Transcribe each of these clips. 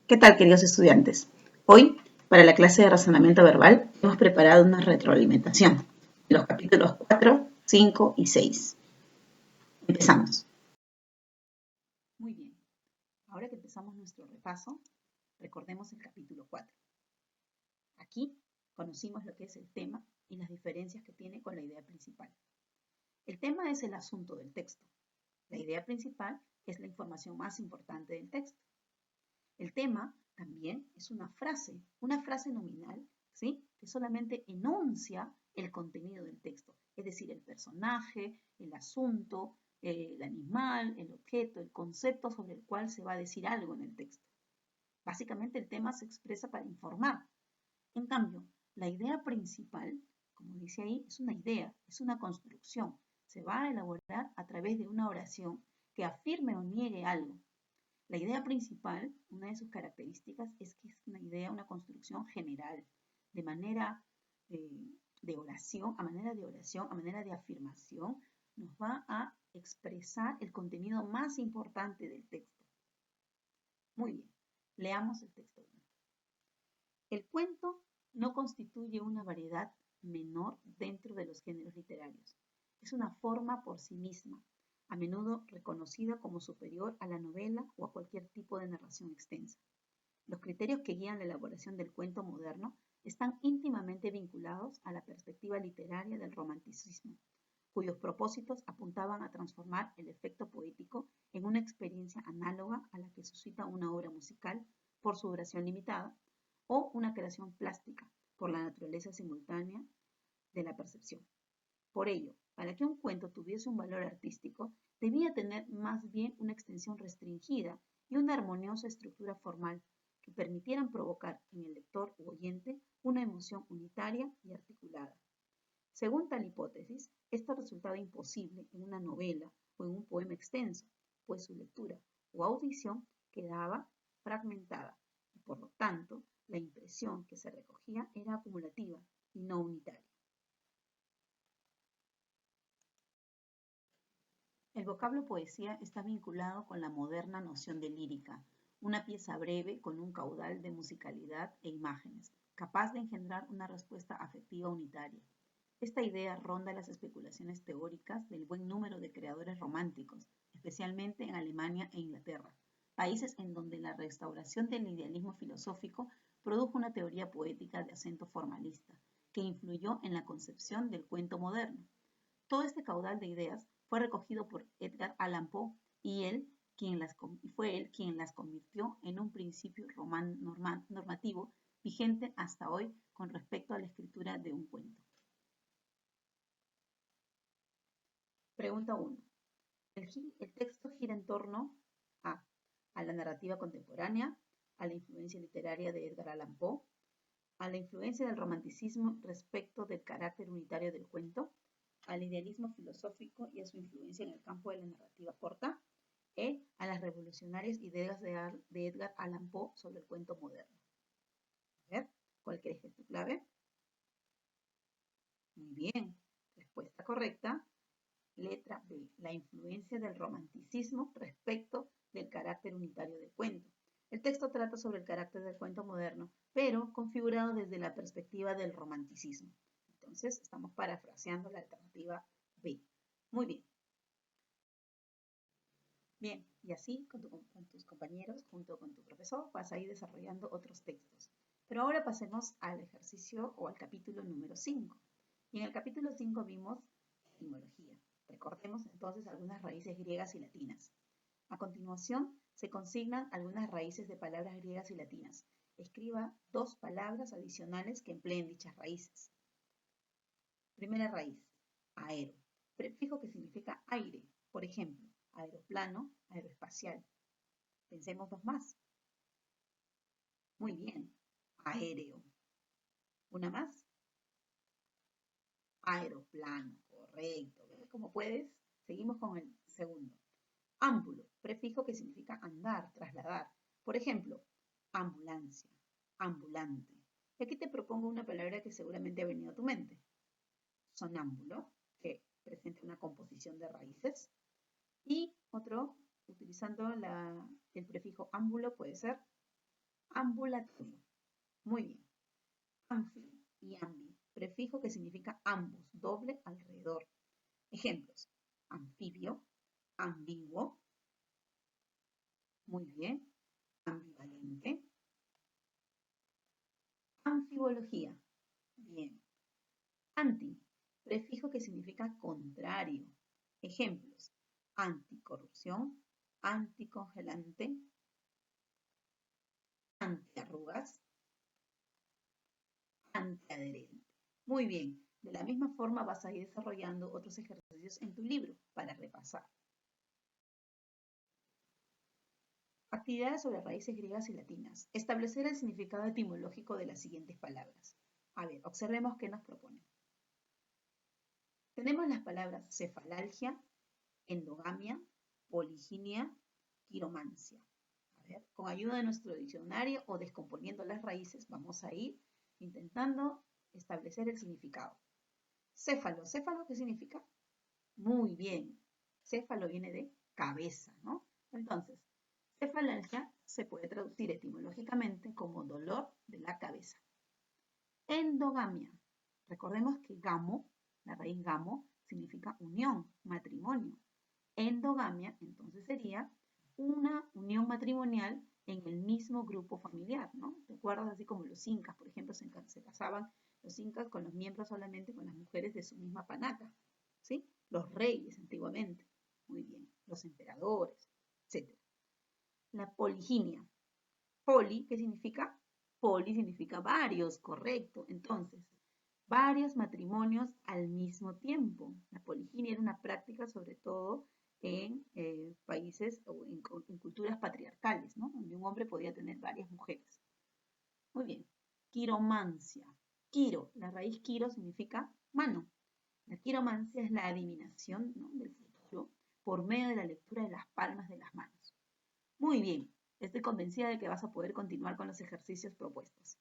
¿Qué tal, queridos estudiantes? Hoy, para la clase de razonamiento verbal, hemos preparado una retroalimentación de los capítulos 4, 5 y 6. Empezamos. Muy bien. Ahora que empezamos nuestro repaso, recordemos el capítulo 4. Aquí conocimos lo que es el tema y las diferencias que tiene con la idea principal. El tema es el asunto del texto. La idea principal es la información más importante del texto. El tema también es una frase nominal, ¿sí? Que solamente enuncia el contenido del texto, es decir, el personaje, el asunto, el animal, el objeto, el concepto sobre el cual se va a decir algo en el texto. Básicamente el tema se expresa para informar. En cambio, la idea principal, como dice ahí, es una idea, es una construcción. Se va a elaborar a través de una oración que afirme o niegue algo. La idea principal, una de sus características es que es una idea, una construcción general, de manera de oración, a manera de afirmación, nos va a expresar el contenido más importante del texto. Muy bien, leamos el texto. El cuento no constituye una variedad menor dentro de los géneros literarios. Es una forma por sí misma, a menudo reconocida como superior a la novela o a cualquier tipo de narración extensa. Los criterios que guían la elaboración del cuento moderno están íntimamente vinculados a la perspectiva literaria del romanticismo, cuyos propósitos apuntaban a transformar el efecto poético en una experiencia análoga a la que suscita una obra musical por su duración limitada o una creación plástica por la naturaleza simultánea de la percepción. Por ello, para que un cuento tuviese un valor artístico, debía tener más bien una extensión restringida y una armoniosa estructura formal que permitieran provocar en el lector u oyente una emoción unitaria y articulada. Según tal hipótesis, esto resultaba imposible en una novela o en un poema extenso, pues su lectura o audición quedaba fragmentada y por lo tanto la impresión que se recogía era acumulativa y no unitaria. El vocablo poesía está vinculado con la moderna noción de lírica, una pieza breve con un caudal de musicalidad e imágenes, capaz de engendrar una respuesta afectiva unitaria. Esta idea ronda las especulaciones teóricas del buen número de creadores románticos, especialmente en Alemania e Inglaterra, países en donde la restauración del idealismo filosófico produjo una teoría poética de acento formalista, que influyó en la concepción del cuento moderno. Todo este caudal de ideas fue recogido por Edgar Allan Poe y fue él quien las convirtió en un principio normativo vigente hasta hoy con respecto a la escritura de un cuento. Pregunta 1. El texto gira en torno a la narrativa contemporánea, a la influencia literaria de Edgar Allan Poe, a la influencia del romanticismo respecto del carácter unitario del cuento, al idealismo filosófico y a su influencia en el campo de la narrativa corta, a las revolucionarias ideas de Edgar Allan Poe sobre el cuento moderno. A ver, ¿cuál crees que es tu clave? Muy bien, respuesta correcta. Letra B, la influencia del romanticismo respecto del carácter unitario del cuento. El texto trata sobre el carácter del cuento moderno, pero configurado desde la perspectiva del romanticismo. Entonces, estamos parafraseando la alternativa B. Muy bien. Bien, y así con tus compañeros, junto con tu profesor, vas a ir desarrollando otros textos. Pero ahora pasemos al ejercicio o al capítulo número 5. Y en el capítulo 5 vimos etimología. Recordemos entonces algunas raíces griegas y latinas. A continuación, se consignan algunas raíces de palabras griegas y latinas. Escriba 2 palabras adicionales que empleen dichas raíces. Primera raíz, aero, prefijo que significa aire. Por ejemplo, aeroplano, aeroespacial. Pensemos 2 más. Muy bien, aéreo. ¿Una más? Aeroplano, correcto. ¿Ves cómo puedes? Seguimos con el segundo. Ámbulo, prefijo que significa andar, trasladar. Por ejemplo, ambulancia, ambulante. Y aquí te propongo una palabra que seguramente ha venido a tu mente. Sonámbulo, que presenta una composición de raíces. Y otro, utilizando el prefijo ámbulo, puede ser Ambulatorio. Muy bien. Anfio y ambi. Prefijo que significa ambos, doble, alrededor. Ejemplos. Anfibio, ambiguo. Muy bien. Ambivalente. Anfibología. Bien. Anti. Prefijo que significa contrario. Ejemplos. Anticorrupción, anticongelante, antiarrugas, antiadherente. Muy bien. De la misma forma vas a ir desarrollando otros ejercicios en tu libro para repasar. Actividades sobre raíces griegas y latinas. Establecer el significado etimológico de las siguientes palabras. A ver, observemos qué nos proponen. Tenemos las palabras cefalalgia, endogamia, poliginia, quiromancia. A ver, con ayuda de nuestro diccionario o descomponiendo las raíces, vamos a ir intentando establecer el significado. Céfalo, ¿céfalo qué significa? Muy bien, céfalo viene de cabeza, ¿no? Entonces, cefalalgia se puede traducir etimológicamente como dolor de la cabeza. Endogamia. Recordemos que gamo, la raíz gamo, significa unión, matrimonio. Endogamia, entonces, sería una unión matrimonial en el mismo grupo familiar, ¿no? ¿Te acuerdas? Así como los incas, por ejemplo, se casaban los incas con los miembros solamente con las mujeres de su misma panaca, ¿sí? Los reyes antiguamente, muy bien, los emperadores, etc. La poliginia. Poli, ¿qué significa? Poli significa varios, correcto. Entonces, varios matrimonios al mismo tiempo. La poliginia era una práctica sobre todo en países o en culturas patriarcales, ¿no? Donde un hombre podía tener varias mujeres. Muy bien. Quiromancia. Quiro, la raíz quiro significa mano. La quiromancia es la adivinación, ¿no?, del futuro por medio de la lectura de las palmas de las manos. Muy bien. Estoy convencida de que vas a poder continuar con los ejercicios propuestos.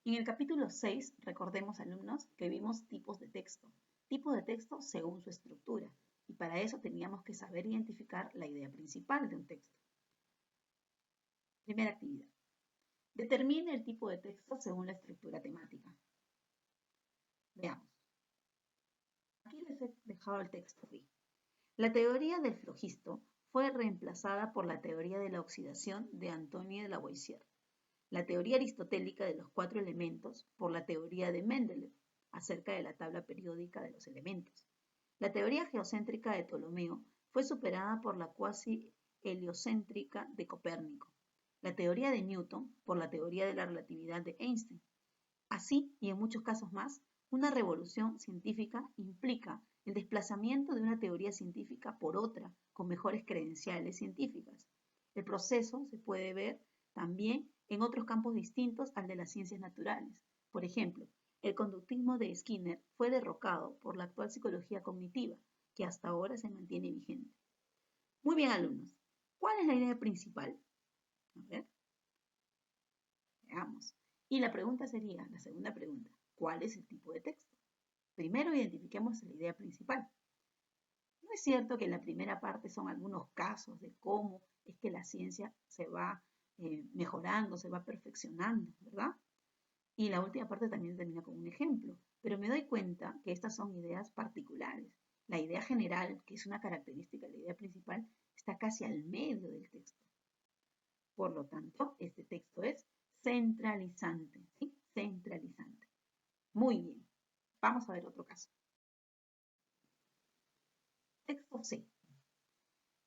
En el capítulo 6, recordemos, alumnos, que vimos tipos de texto. Tipo de texto según su estructura. Y para eso teníamos que saber identificar la idea principal de un texto. Primera actividad. Determine el tipo de texto según la estructura temática. Veamos. Aquí les he dejado el texto. La teoría del flogisto fue reemplazada por la teoría de la oxidación de Antoine de Lavoisier. La teoría aristotélica de los 4 elementos por la teoría de Mendeleev acerca de la tabla periódica de los elementos. La teoría geocéntrica de Ptolomeo fue superada por la cuasi heliocéntrica de Copérnico. La teoría de Newton por la teoría de la relatividad de Einstein. Así, y en muchos casos más, una revolución científica implica el desplazamiento de una teoría científica por otra con mejores credenciales científicas. El proceso se puede ver también en otros campos distintos al de las ciencias naturales. Por ejemplo, el conductismo de Skinner fue derrocado por la actual psicología cognitiva, que hasta ahora se mantiene vigente. Muy bien, alumnos. ¿Cuál es la idea principal? A ver. Veamos. Y la pregunta sería, la segunda pregunta, ¿cuál es el tipo de texto? Primero identifiquemos la idea principal. No es cierto que en la primera parte son algunos casos de cómo es que la ciencia se va mejorando, se va perfeccionando, ¿verdad? Y la última parte también termina con un ejemplo, pero me doy cuenta que estas son ideas particulares. La idea general, que es una característica de la idea principal, está casi al medio del texto. Por lo tanto, este texto es centralizante, ¿sí? Centralizante. Muy bien. Vamos a ver otro caso. Texto C.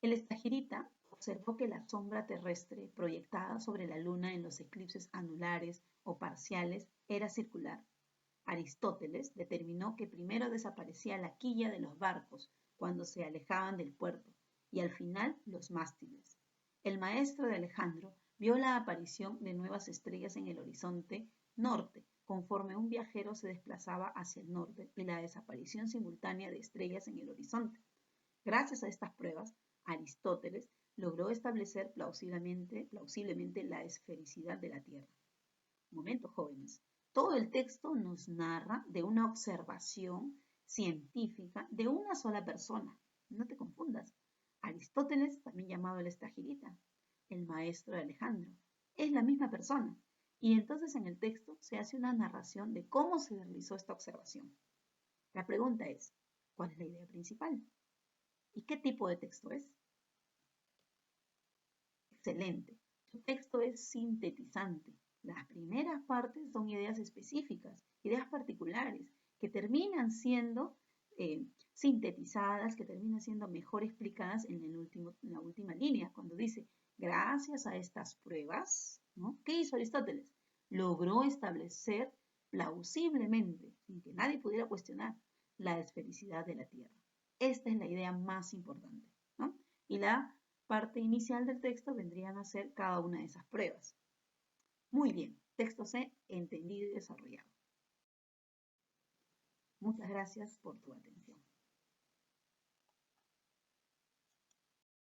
El estagirita observó que la sombra terrestre proyectada sobre la luna en los eclipses anulares o parciales era circular. Aristóteles determinó que primero desaparecía la quilla de los barcos cuando se alejaban del puerto y al final los mástiles. El maestro de Alejandro vio la aparición de nuevas estrellas en el horizonte norte conforme un viajero se desplazaba hacia el norte y la desaparición simultánea de estrellas en el horizonte. Gracias a estas pruebas, Aristóteles logró establecer plausiblemente la esfericidad de la Tierra. Un momento, jóvenes. Todo el texto nos narra de una observación científica de una sola persona. No te confundas. Aristóteles, también llamado el estagirita. el maestro de Alejandro. Es la misma persona. Y entonces en el texto se hace una narración de cómo se realizó esta observación. La pregunta es, ¿cuál es la idea principal? ¿Y qué tipo de texto es? Excelente. Tu texto es sintetizante. Las primeras partes son ideas específicas, ideas particulares, que terminan siendo sintetizadas, que terminan siendo mejor explicadas en la última línea, cuando dice, gracias a estas pruebas, ¿no? ¿Qué hizo Aristóteles? Logró establecer plausiblemente, sin que nadie pudiera cuestionar, la esfericidad de la Tierra. Esta es la idea más importante, ¿no? Y la parte inicial del texto vendrían a ser cada una de esas pruebas. Muy bien, texto C, entendido y desarrollado. Muchas gracias por tu atención.